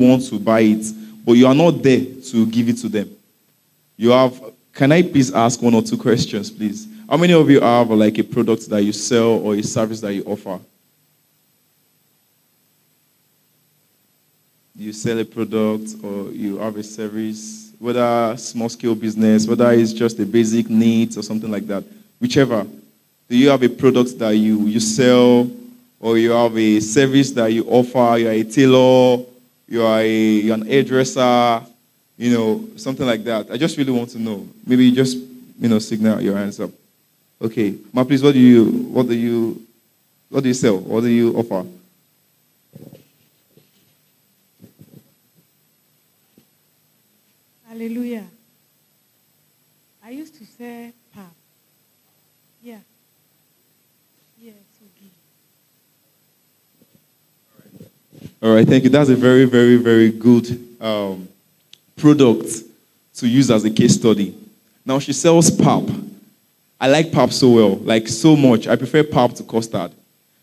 want to buy it, but you are not there to give it to them. Can I please ask one or two questions, please? How many of you have like a product that you sell or a service that you offer? You sell a product or you have a service, whether small-scale business, whether it's just a basic needs or something like that, whichever. Do you have a product that you sell, or you have a service that you offer? You're a tailor, you're an hairdresser, something like that. I just really want to know. Maybe just, signal your hands up. Okay. Ma, please, what do you sell? What do you offer? Hallelujah. I used to sell pap. Yeah. Yes, okay. All right, thank you. That's a very, very, very good product to use as a case study. Now, she sells pap. I like pap so well, like so much. I prefer pap to custard.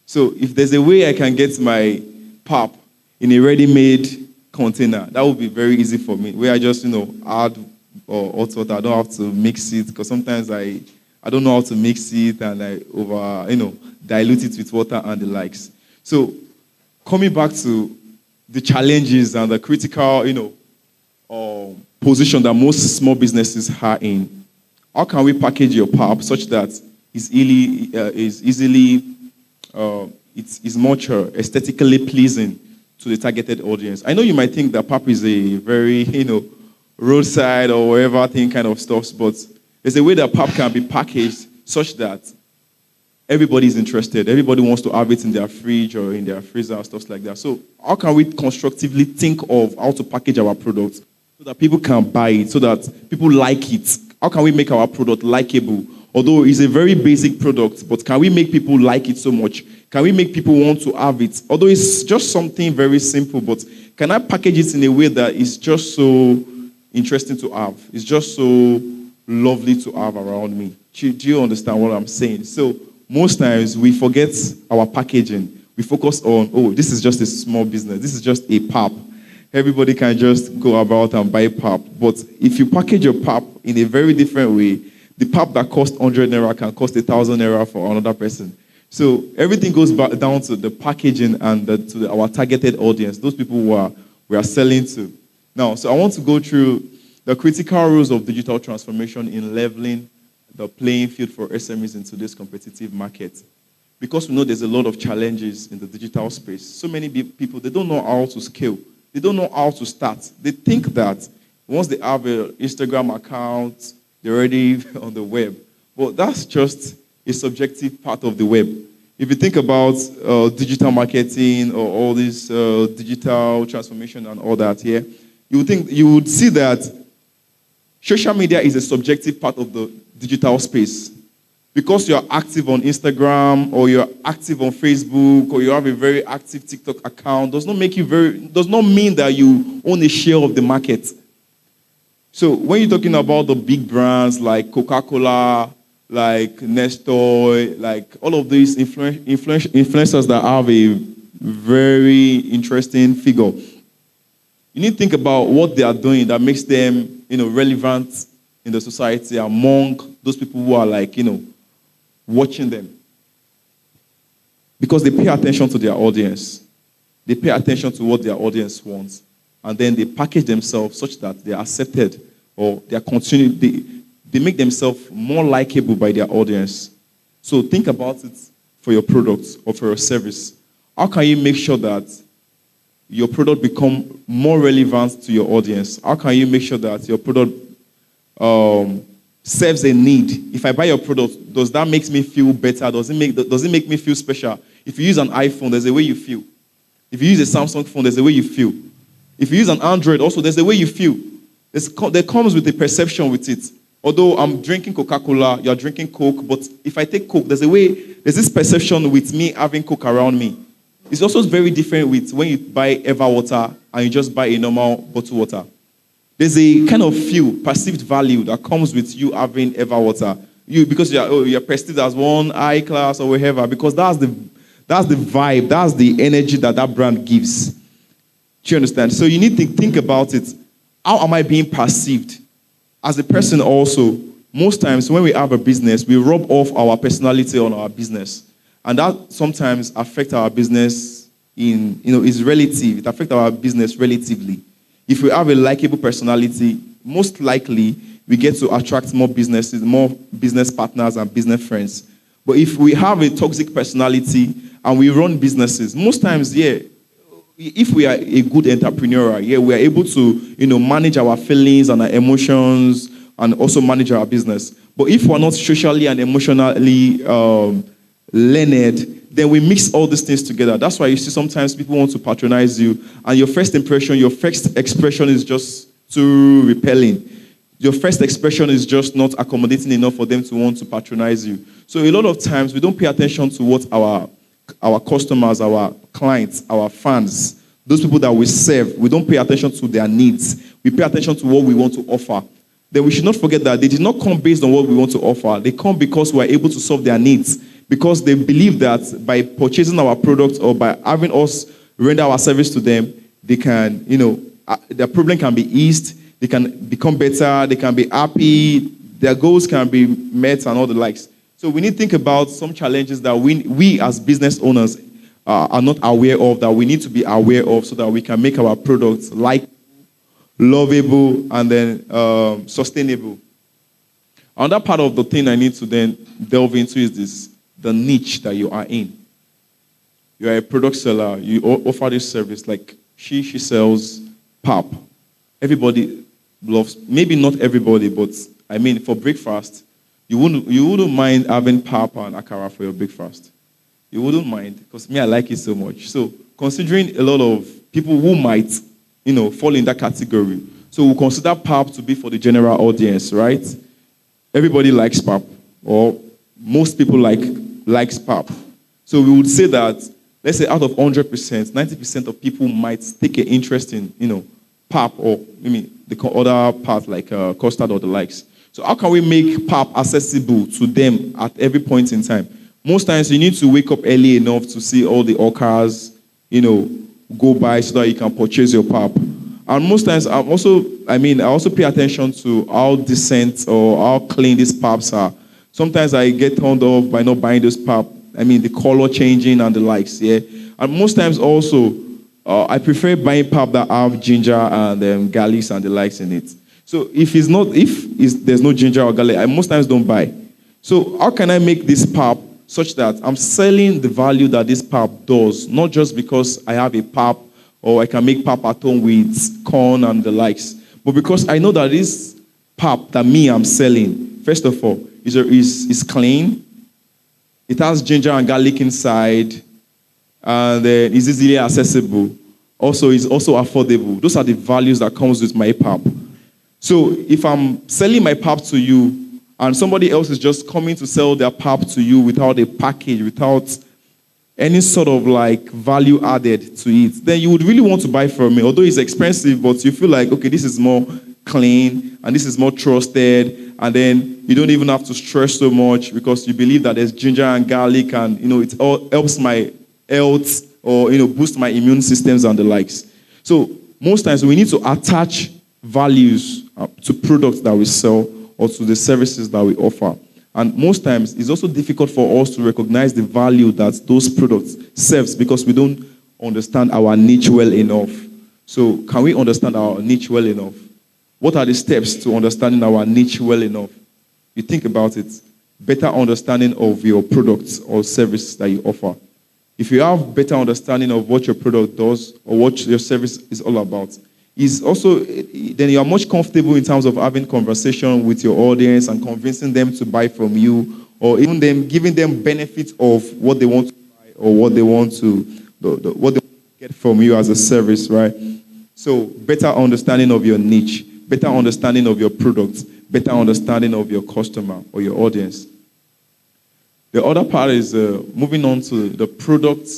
So if there's a way I can get my pap in a ready-made container, that would be very easy for me, where I just, add hot water. I don't have to mix it, because sometimes I don't know how to mix it, and I dilute it with water and the likes. So coming back to the challenges and the critical, position that most small businesses are in, how can we package your pap such that it's much aesthetically pleasing to the targeted audience? I know you might think that pap is a very, roadside or wherever thing kind of stuff, but there's a way that pap can be packaged such that everybody's interested. Everybody wants to have it in their fridge or in their freezer and stuff like that. So how can we constructively think of how to package our products so that people can buy it, so that people like it? How can we make our product likable? Although it's a very basic product, but can we make people like it so much? Can we make people want to have it? Although it's just something very simple, but can I package it in a way that is just so interesting to have? It's just so lovely to have around me. Do you understand what I'm saying? So most times we forget our packaging. We focus on, this is just a small business. This is just a pap. Everybody can just go about and buy pap. But if you package your pap in a very different way, the pap that costs 100 naira can cost 1,000 naira for another person. So everything goes back down to the packaging and our targeted audience, those people we are selling to. Now, so I want to go through the critical rules of digital transformation in leveling the playing field for SMEs in today's competitive market. Because we know there's a lot of challenges in the digital space. So many people, they don't know how to scale. They don't know how to start. They think that once they have an Instagram account, they're already on the web. But that's just a subjective part of the web. If you think about digital marketing or all this digital transformation and all that here, you would see that social media is a subjective part of the digital space. Because you're active on Instagram or you're active on Facebook or you have a very active TikTok account does not mean that you own a share of the market. So when you're talking about the big brands like Coca-Cola, like Nestor, like all of these influencers that have a very interesting figure, you need to think about what they are doing that makes them, relevant in the society among those people who are like, watching them. Because they pay attention to their audience. They pay attention to what their audience wants. And then they package themselves such that they are accepted or they make themselves more likable by their audience. So think about it for your product or for your service. How can you make sure that your product become more relevant to your audience? How can you make sure that your product serves a need? If I buy your product, does that make me feel better? Does it make me feel special? If you use an iPhone, there's a way you feel. If you use a Samsung phone, there's a way you feel. If you use an Android, also there's a way you feel. There comes with a perception with it. Although I'm drinking Coca-Cola, you're drinking Coke, but if I take Coke, there's this perception with me having Coke around me. It's also very different with when you buy Everwater and you just buy a normal bottled water. There's a kind of perceived value that comes with you having Everwater. Because you're perceived as one high class or whatever, because that's the vibe, that's the energy that brand gives. Do you understand? So you need to think about it. How am I being perceived? As a person also, most times when we have a business, we rub off our personality on our business. And that sometimes affects our business is relative. It affects our business relatively. If we have a likable personality, most likely we get to attract more businesses, more business partners and business friends. But if we have a toxic personality and we run businesses, most times, if we are a good entrepreneur, we are able to, manage our feelings and our emotions and also manage our business. But if we're not socially and emotionally learned, then we mix all these things together. That's why you see sometimes people want to patronize you, and your first impression, your first expression is just too repelling. Your first expression is just not accommodating enough for them to want to patronize you. So a lot of times we don't pay attention to what our customers, our clients, our fans, those people that we serve, we don't pay attention to their needs. We pay attention to what we want to offer. Then we should not forget that they did not come based on what we want to offer. They come because we are able to solve their needs. Because they believe that by purchasing our products or by having us render our service to them, they can, their problem can be eased, they can become better, they can be happy, their goals can be met and all the likes. So we need to think about some challenges that we as business owners are not aware of, that we need to be aware of so that we can make our products lovable, and then sustainable. Another part of the thing I need to then delve into is the niche that you are in. You are a product seller. You offer this service. Like she sells pap. Everybody loves, maybe not everybody, but I mean for breakfast, you wouldn't mind having pap and akara for your breakfast. You wouldn't mind, because me, I like it so much. So considering a lot of people who might, fall in that category, so we'll consider pap to be for the general audience, right? Everybody likes pap, or most people likes pap. So we would say that, let's say out of 100%, 90% of people might take an interest in, pap, or the other part like custard or the likes. So how can we make pap accessible to them at every point in time? Most times you need to wake up early enough to see all the hawkers, go by so that you can purchase your pap. And most times I also pay attention to how decent or how clean these paps are. Sometimes I get turned off by not buying this pap. The color changing and the likes, And most times also, I prefer buying pap that have ginger and garlic and the likes in it. So if there's no ginger or garlic, I most times don't buy. So how can I make this pap such that I'm selling the value that this pap does, not just because I have a pap or I can make pap at home with corn and the likes, but because I know that this pap that I'm selling, first of all, is clean. It has ginger and garlic inside, and is easily accessible. Also, it's also affordable. Those are the values that comes with my pap. So if I'm selling my pap to you, and somebody else is just coming to sell their pap to you without a package, without any sort of value added to it, then you would really want to buy from me. Although it's expensive, but you feel like, okay, this is more clean and this is more trusted, and then you don't even have to stress so much because you believe that there's ginger and garlic, and it all helps my health or boost my immune systems and the likes. So most times we need to attach values to products that we sell or to the services that we offer. And most times it's also difficult for us to recognize the value that those products serves because we don't understand our niche well enough. So can we understand our niche well enough? What are the steps to understanding our niche well enough? You think about it. Better understanding of your products or service that you offer. If you have better understanding of what your product does or what your service is all about, then you are much comfortable in terms of having conversation with your audience and convincing them to buy from you, or even them giving them benefits of what they want to buy or what they want to get from you as a service, right? So better understanding of your niche, better understanding of your products, better understanding of your customer or your audience. The other part is moving on to the product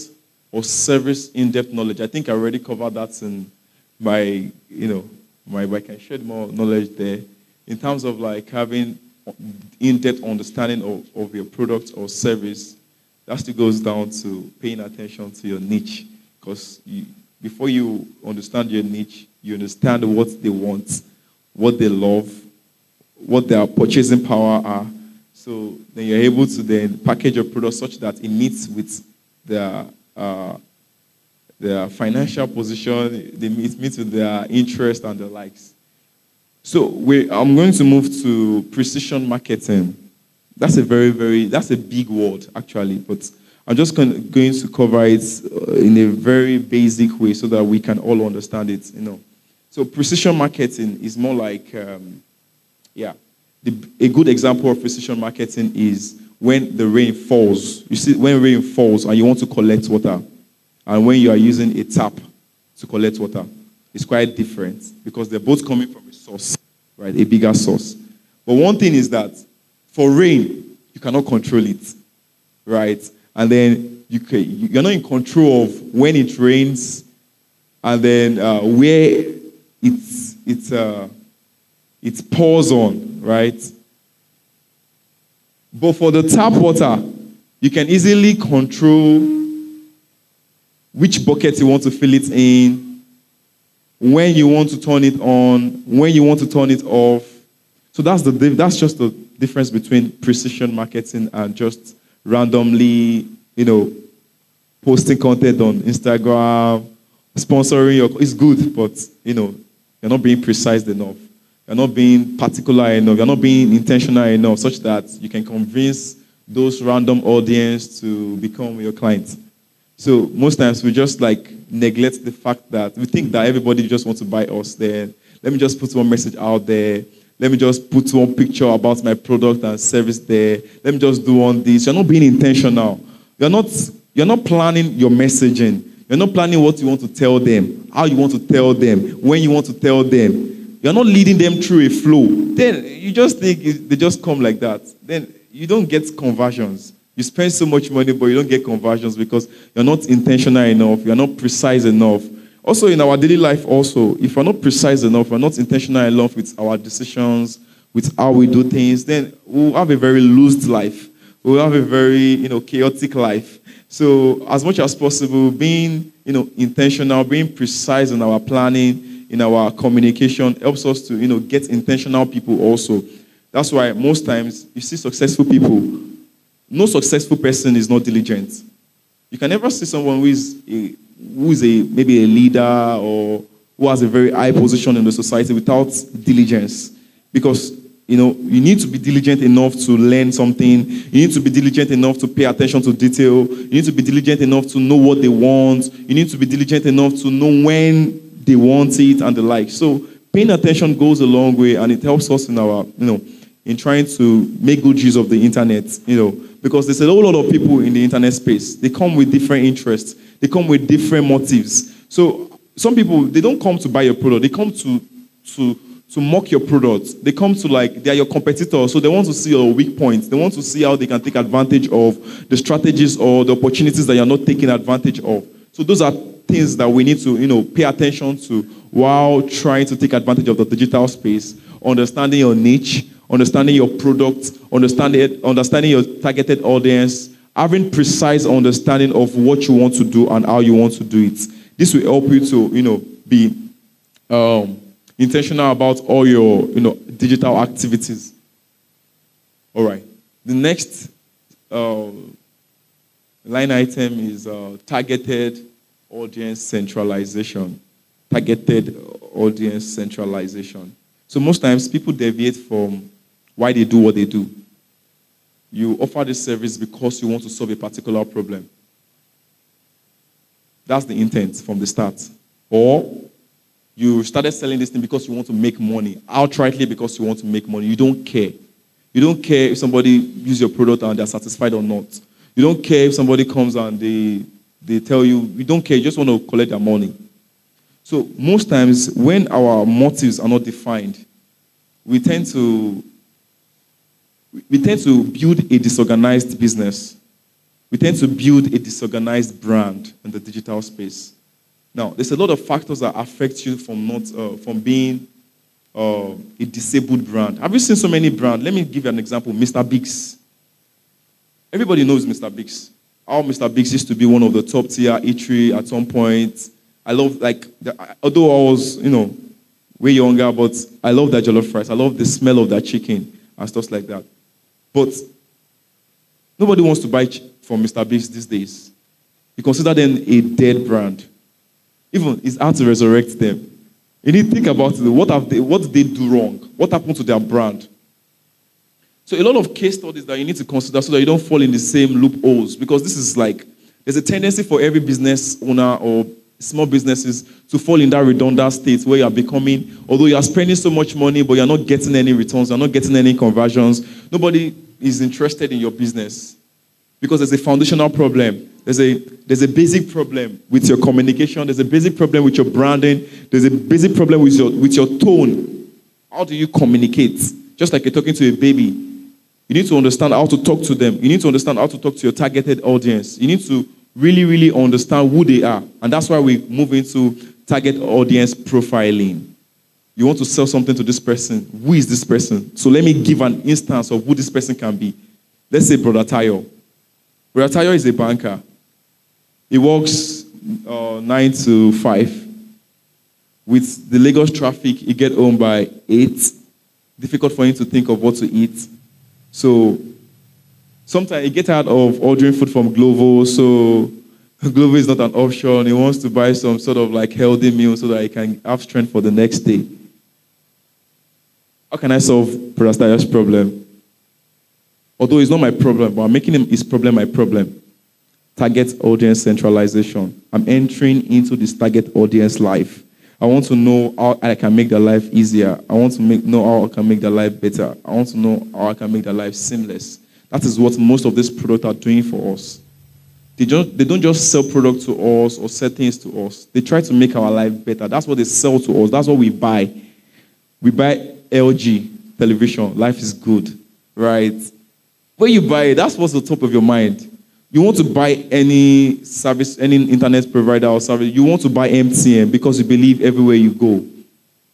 or service in-depth knowledge. I think I already covered that in I can shed more knowledge there in terms of having in-depth understanding of your product or service. That still goes down to paying attention to your niche, because before you understand your niche, you understand what they want, what they love, what their purchasing power are. So then you're able to then package your product such that it meets with their financial position, it meets with their interest and the likes. So I'm going to move to precision marketing. That's that's a big word actually, but I'm just going to cover it in a very basic way so that we can all understand it. So precision marketing is more like, a good example of precision marketing is when the rain falls. You see, when rain falls and you want to collect water, and when you are using a tap to collect water, it's quite different because they're both coming from a source, right? A bigger source. But one thing is that for rain, you cannot control it, right? And then you're not in control of when it rains, and then where it pours on, right? But for the tap water, you can easily control which bucket you want to fill it in, when you want to turn it on, when you want to turn it off. So that's just the difference between precision marketing and just randomly, posting content on Instagram, sponsoring it's good, but you're not being precise enough. You're not being particular enough. You're not being intentional enough such that you can convince those random audience to become your clients. So most times we just neglect the fact that we think that everybody just wants to buy us there. Let me just put one message out there. Let me just put one picture about my product and service there. Let me just do on this. You're not being intentional. You're not planning your messaging. You're not planning what you want to tell them, how you want to tell them, when you want to tell them. You're not leading them through a flow. Then you just think they just come like that. Then you don't get conversions. You spend so much money, but you don't get conversions because you're not intentional enough. You're not precise enough. Also, in our daily life also, if we're not precise enough, we're not intentional enough with our decisions, with how we do things, then we'll have a very loose life. We'll have a very, chaotic life. So as much as possible, being, intentional, being precise in our planning, in our communication, helps us to, get intentional people also. That's why most times you see successful people. No successful person is not diligent. You can never see someone who is maybe a leader or who has a very high position in the society without diligence. Because, you need to be diligent enough to learn something. You need to be diligent enough to pay attention to detail. You need to be diligent enough to know what they want. You need to be diligent enough to know when they want it and the like. So paying attention goes a long way, and it helps us in our, in trying to make good use of the internet, because there's a whole lot of people in the internet space. They come with different interests. They come with different motives. So some people, they don't come to buy your product. They come to mock your product. They come to they are your competitors. So they want to see your weak points. They want to see how they can take advantage of the strategies or the opportunities that you're not taking advantage of. So those are things that we need to, pay attention to while trying to take advantage of the digital space, understanding your niche, understanding your product, understanding your targeted audience, having precise understanding of what you want to do and how you want to do it. This will help you to, be intentional about all your, digital activities. All right. The next line item is targeted audience centralization. Targeted audience centralization. So most times people deviate from why they do what they do. You offer this service because you want to solve a particular problem. That's the intent from the start. Or you started selling this thing because you want to make money. Outrightly because you want to make money. You don't care. You don't care if somebody uses your product and they're satisfied or not. You don't care if somebody comes and they tell you, you don't care. You just want to collect their money. So most times when our motives are not defined, we tend to build a disorganized business. We tend to build a disorganized brand in the digital space. Now, there's a lot of factors that affect you from being a disabled brand. Have you seen so many brands? Let me give you an example. Mr. Biggs. Everybody knows Mr. Biggs. How Mr. Biggs used to be one of the top tier eatery at some point. I love, like, although I was, way younger, but I love that jollof rice. I love the smell of that chicken and stuff like that. But nobody wants to buy from Mr. Biggs these days. You consider them a dead brand. Even it's hard to resurrect them. You need to think about it. What did they do wrong? What happened to their brand? So a lot of case studies that you need to consider so that you don't fall in the same loopholes. Because this is like, there's a tendency for every business owner or small businesses to fall in that redundant state where you are becoming, although you are spending so much money, but you're not getting any returns, you're not getting any conversions. Nobody is interested in your business because there's a foundational problem. There's a basic problem with your communication. There's a basic problem with your branding. There's a basic problem with your tone. How do you communicate? Just like you're talking to a baby. You need to understand how to talk to them. You need to understand how to talk to your targeted audience. You need to really, really understand who they are. And that's why we move into target audience profiling. You want to sell something to this person. Who is this person? So let me give an instance of who this person can be. Let's say Brother Tayo. Brother Tayo is a banker. He works 9 to 5. With the Lagos traffic, he gets home by 8. Difficult for him to think of what to eat. So sometimes he gets out of ordering food from Glovo, so Glovo is not an option. He wants to buy some sort of like healthy meal so that he can have strength for the next day. How can I solve Brother Tayo's problem? Although it's not my problem, but I'm making his problem my problem. Target audience centralization. I'm entering into this target audience life. I want to know how I can make their life easier. I want to know how I can make their life better. I want to know how I can make their life seamless. That is what most of these products are doing for us. They don't just sell products to us or sell things to us. They try to make our life better. That's what they sell to us. That's what we buy. We buy LG television. Life is good, right? When you buy it, that's what's on top of your mind. You want to buy any service, any internet provider or service, you want to buy MTN because you believe everywhere you go,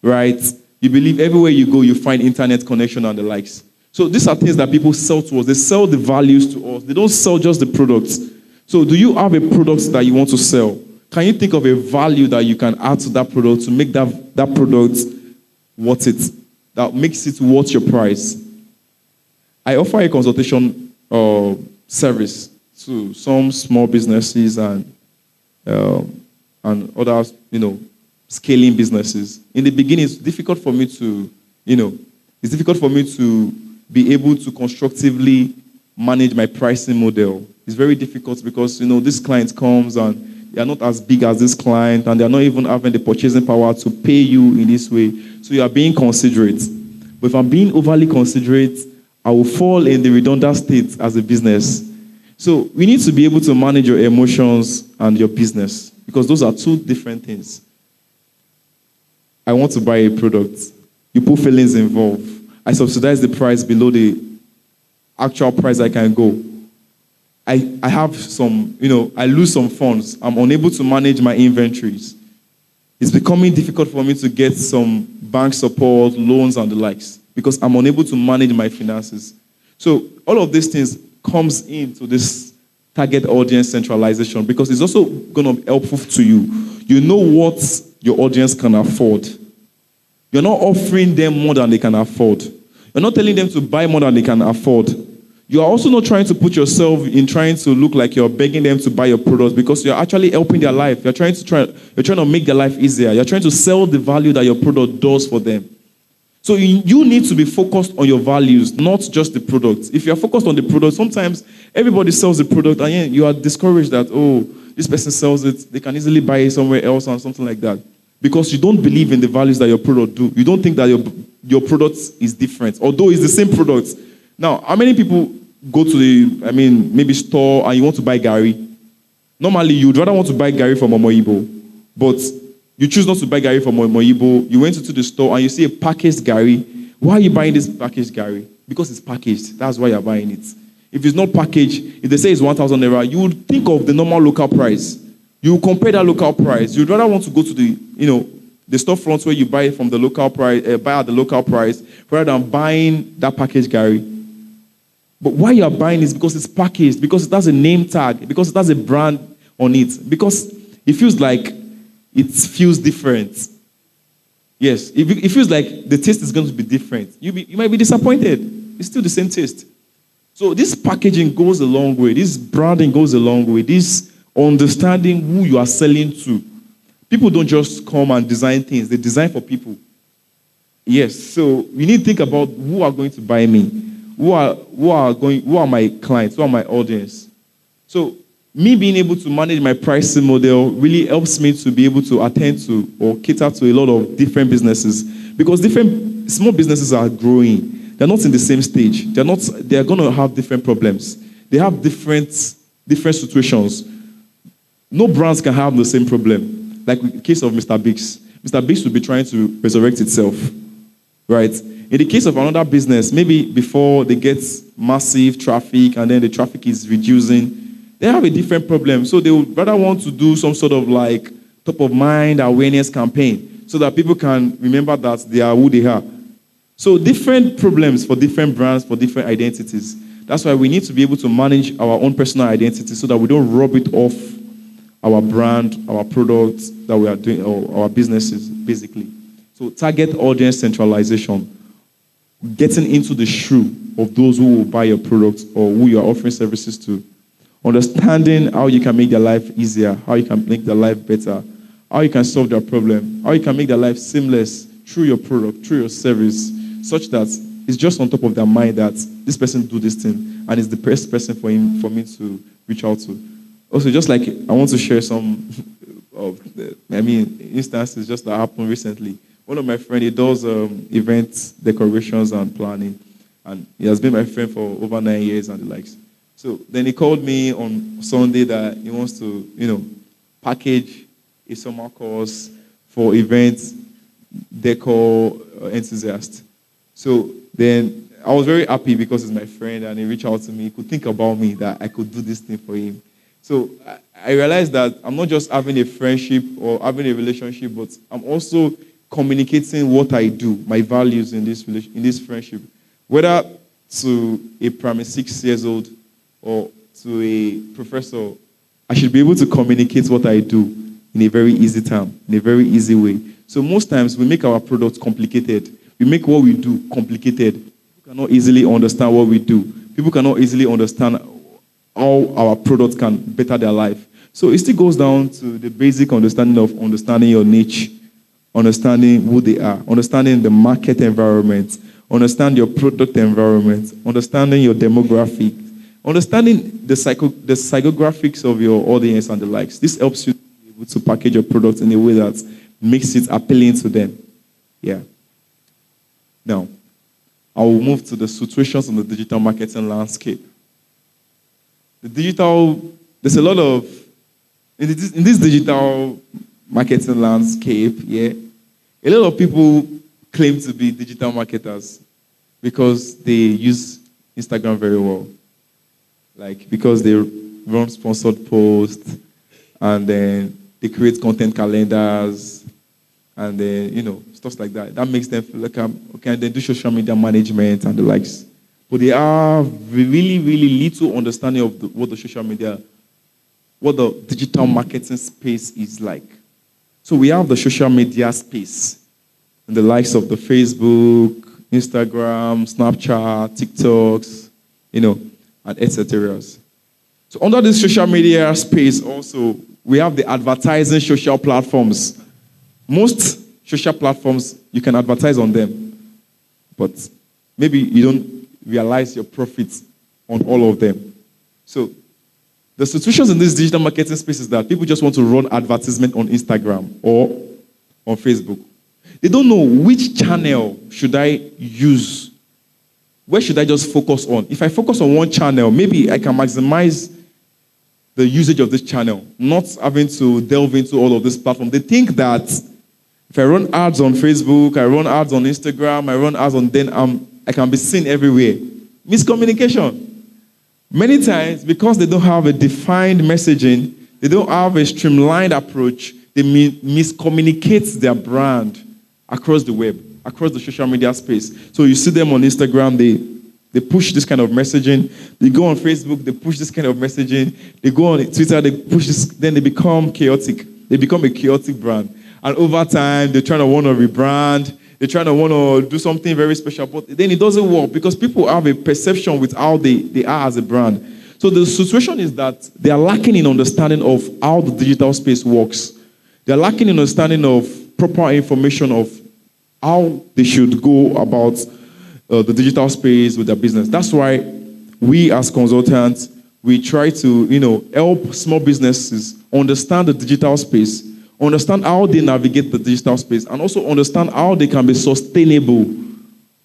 right? You believe everywhere you go, you find internet connection and the likes. So these are things that people sell to us. They sell the values to us. They don't sell just the products. So do you have a product that you want to sell? Can you think of a value that you can add to that product to make that product worth it? That makes it worth your price? I offer a consultation service to some small businesses and other, scaling businesses. In the beginning, it's difficult for me to be able to constructively manage my pricing model. It's very difficult because, this client comes and they are not as big as this client and they are not even having the purchasing power to pay you in this way. So you are being considerate. But if I'm being overly considerate, I will fall in the redundant state as a business. So we need to be able to manage your emotions and your business because those are two different things. I want to buy a product. You put feelings involved. I subsidize the price below the actual price I can go. I have some, I lose some funds. I'm unable to manage my inventories. It's becoming difficult for me to get some bank support, loans, and the likes because I'm unable to manage my finances. So all of these things comes into this target audience centralization because it's also going to be helpful to you. You know what your audience can afford. You're not offering them more than they can afford. You're not telling them to buy more than they can afford. You are also not trying to put yourself in trying to look like you're begging them to buy your products because you're actually helping their life. You're trying to make their life easier. You're trying to sell the value that your product does for them. So you need to be focused on your values, not just the product. If you're focused on the product, sometimes everybody sells the product and you are discouraged that, this person sells it, they can easily buy it somewhere else or something like that. Because you don't believe in the values that your product do. You don't think that your product is different, although it's the same product. Now, how many people go to maybe store and you want to buy Gary? Normally, you'd rather want to buy Gary from Omoibo, but you choose not to buy Gary from Omoibo. You went into the store and you see a packaged Gary. Why are you buying this packaged Gary? Because it's packaged. That's why you're buying it. If it's not packaged, if they say it's 1,000 naira, you would think of the normal local price. You will compare that local price. You'd rather want to go to the storefronts where you buy it from the local price, buy at the local price, rather than buying that packaged Gary. But why you are buying is because it's packaged, because it has a name tag, because it has a brand on it, because it feels like it feels different. Yes, it feels like the taste is going to be different. You might be disappointed. It's still the same taste. So this packaging goes a long way. This branding goes a long way. This understanding who you are selling to. People don't just come and design things. They design for people. Yes, so you need to think about who are going to buy me. Who are my clients? Who are my audience? So me being able to manage my pricing model really helps me to be able to attend to or cater to a lot of different businesses, because different small businesses are growing. They're not in the same stage. They're going to have different problems. They have different situations. No brands can have the same problem. Like in the case of Mr. Biggs. Mr. Biggs will be trying to resurrect itself, right? In the case of another business, maybe before they get massive traffic and then the traffic is reducing, they have a different problem. So they would rather want to do some sort of like top of mind awareness campaign so that people can remember that they are who they are. So different problems for different brands, for different identities. That's why we need to be able to manage our own personal identity so that we don't rub it off our brand, our products that we are doing, or our businesses, basically. So target audience centralization. Getting into the shoe of those who will buy your products or who you are offering services to. Understanding how you can make their life easier, how you can make their life better, how you can solve their problem, how you can make their life seamless through your product, through your service, such that it's just on top of their mind that this person do this thing and it's the best person for me to reach out to. Also, just like I want to share some of instances just that happened recently. One of my friends, he does events, decorations, and planning. And he has been my friend for over 9 years and the likes. So then he called me on Sunday that he wants to, package a summer course for events, decor enthusiasts. So then I was very happy because he's my friend and he reached out to me. He could think about me that I could do this thing for him. So I realized that I'm not just having a friendship or having a relationship, but I'm also communicating what I do, my values in this friendship. Whether to a primary 6 years old or to a professor, I should be able to communicate what I do in a very easy term, in a very easy way. So most times we make our products complicated. We make what we do complicated. People cannot easily understand what we do. People cannot easily understand how our products can better their life. So it still goes down to the basic understanding of understanding your niche, understanding who they are, understanding the market environment, understand your product environment, understanding your demographic, understanding the psychographics of your audience and the likes. This helps you be able to package your product in a way that makes it appealing to them. Yeah. Now, I will move to the situations on the digital marketing landscape. There's a lot of, in this digital marketing landscape, yeah, a lot of people claim to be digital marketers because they use Instagram very well. Like, because they run sponsored posts, and then they create content calendars, and then, stuff like that. That makes them feel like, okay, and they do social media management and the likes. But they have really, really little understanding of what the digital marketing space is like. So we have the social media space, and the likes of the Facebook, Instagram, Snapchat, TikToks, and etc. So under this social media space also, we have the advertising social platforms. Most social platforms, you can advertise on them, but maybe you don't realize your profits on all of them. So the situations in this digital marketing space is that people just want to run advertisement on Instagram or on Facebook. They don't know which channel should I use. Where should I just focus on? If I focus on one channel, maybe I can maximize the usage of this channel, not having to delve into all of this platform. They think that if I run ads on Facebook, I run ads on Instagram, I run ads on, then I can be seen everywhere. Miscommunication. Many times, because they don't have a defined messaging, they don't have a streamlined approach, they miscommunicate their brand across the web, across the social media space. So you see them on Instagram, they push this kind of messaging. They go on Facebook, they push this kind of messaging. They go on Twitter, they push this, then they become chaotic. They become a chaotic brand. And over time, they're trying to want to rebrand. They're trying to want to do something very special. But then it doesn't work because people have a perception with how they are as a brand. So the situation is that they are lacking in understanding of how the digital space works. They're lacking in understanding of proper information of how they should go about the digital space with their business. That's why we as consultants, we try to, help small businesses understand the digital space, understand how they navigate the digital space, and also understand how they can be sustainable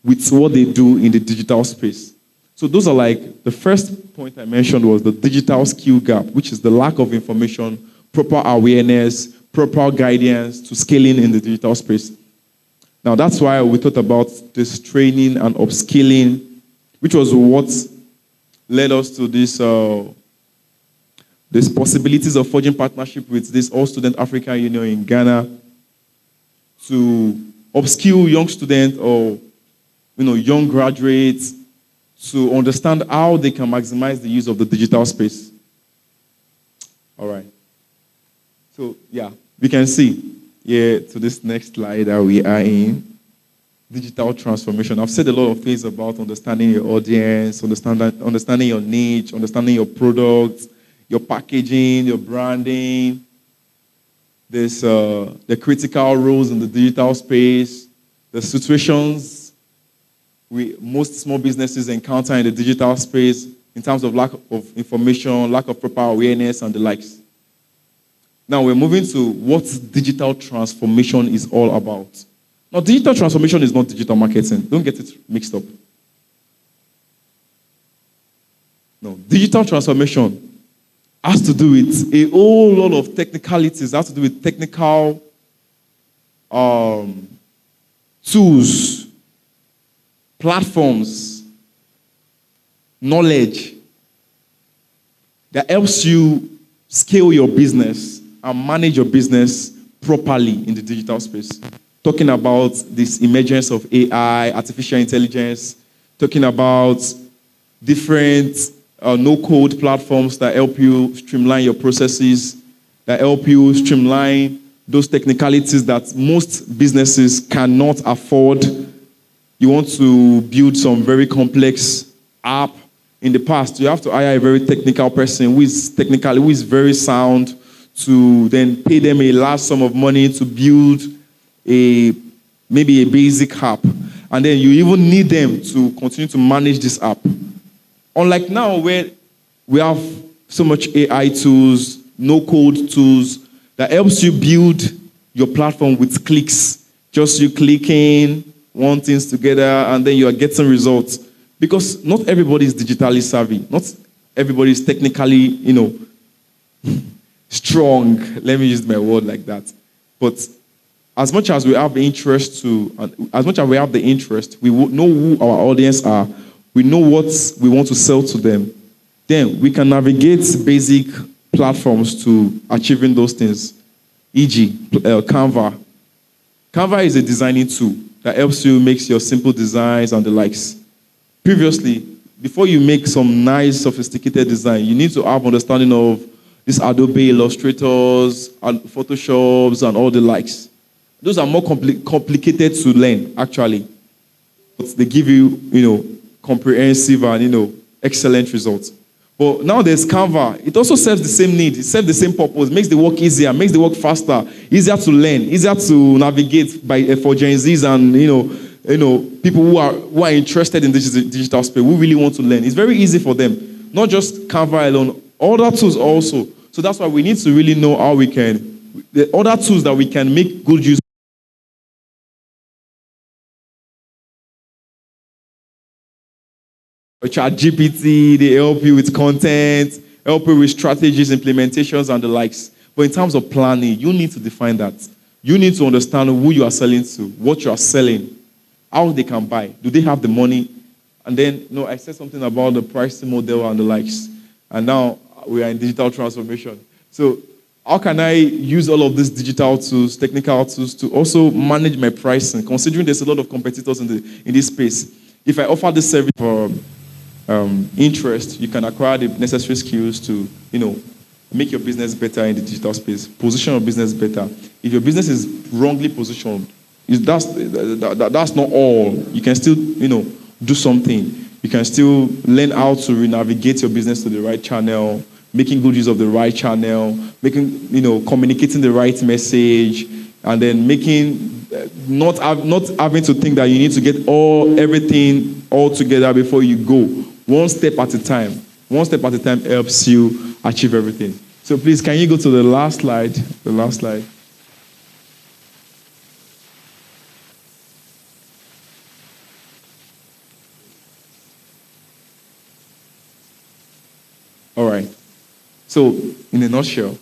with what they do in the digital space. So those are like, the first point I mentioned was the digital skill gap, which is the lack of information, proper awareness, proper guidance to scaling in the digital space. Now that's why we thought about this training and upskilling, which was what led us to this possibilities of forging partnership with this All-Student African Union in Ghana to upskill young students or young graduates to understand how they can maximize the use of the digital space. All right. So yeah, we can see to this next slide that we are in. Digital transformation. I've said a lot of things about understanding your audience, understanding your niche, understanding your product, your packaging, your branding. There's the critical roles in the digital space, the situations most small businesses encounter in the digital space in terms of lack of information, lack of proper awareness, and the likes. Now we're moving to what digital transformation is all about. Now, digital transformation is not digital marketing. Don't get it mixed up. No, digital transformation has to do with a whole lot of technicalities. It has to do with technical tools, platforms, knowledge that helps you scale your business and manage your business properly in the digital space. Talking about this emergence of AI, artificial intelligence, talking about different no-code platforms that help you streamline your processes, that help you streamline those technicalities that most businesses cannot afford. You want to build some very complex app. In the past, you have to hire a very technical person who is very sound to then pay them a large sum of money to build maybe a basic app. And then you even need them to continue to manage this app. Unlike now where we have so much AI tools, no-code tools that helps you build your platform with clicks. Just you clicking one things together and then you are getting results. Because not everybody is digitally savvy. Not everybody is technically, strong. Let me use my word like that. But as much as we have the interest, we know who our audience are. We know what we want to sell to them. Then we can navigate basic platforms to achieving those things. E.g., Canva. Canva is a designing tool that helps you make your simple designs and the likes. Previously, before you make some nice, sophisticated design, you need to have understanding of these Adobe Illustrators, and Photoshops, and all the likes. Those are more complicated to learn, actually. But they give you, comprehensive and, excellent results. But now there's Canva. It also serves the same need. It serves the same purpose. Makes the work easier, makes the work faster, easier to learn, easier to navigate for Gen Zs and, people who are interested in this digital space, who really want to learn. It's very easy for them. Not just Canva alone, other tools also. So that's why we need to really know how we can, the other tools that we can make good use. ChatGPT, they help you with content, help you with strategies, implementations, and the likes. But in terms of planning, you need to define that. You need to understand who you are selling to, what you are selling, how they can buy. Do they have the money? And then, I said something about the pricing model and the likes. And now we are in digital transformation. So how can I use all of these digital tools, technical tools, to also manage my pricing, considering there's a lot of competitors in this space? If I offer this service for interest, you can acquire the necessary skills to, make your business better in the digital space. Position your business better. If your business is wrongly positioned, that's not all. You can still, do something. You can still learn how to navigate your business to the right channel, making good use of the right channel, communicating the right message, and then not having to think that you need to get everything all together before you go. One step at a time. One step at a time helps you achieve everything. So please, can you go to the last slide? The last slide. All right. So, in a nutshell,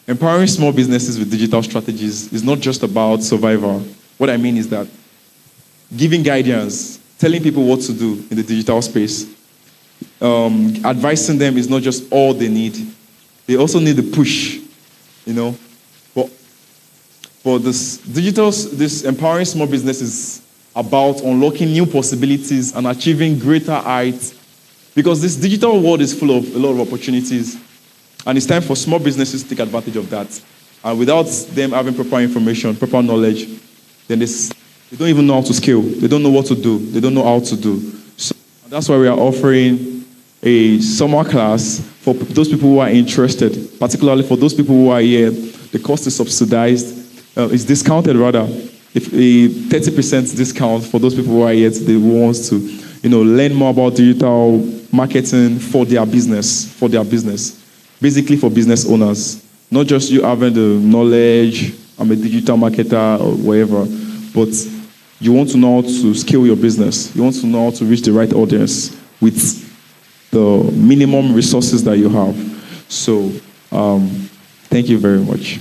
empowering small businesses with digital strategies is not just about survival. What I mean is that giving guidance, telling people what to do in the digital space, advising them is not just all they need. They also need the push, But this empowering small business is about unlocking new possibilities and achieving greater heights, because this digital world is full of a lot of opportunities, and it's time for small businesses to take advantage of that. And without them having proper information, proper knowledge, then they don't even know how to scale. They don't know what to do. They don't know how to do. So that's why we are offering a summer class for those people who are interested, particularly for those people who are here. The cost is subsidized. It's discounted rather. If a 30% discount for those people who are here today who wants to, learn more about digital marketing for their business, basically for business owners. Not just you having the knowledge, I'm a digital marketer or whatever, but you want to know how to scale your business. You want to know how to reach the right audience with the minimum resources that you have. So, thank you very much.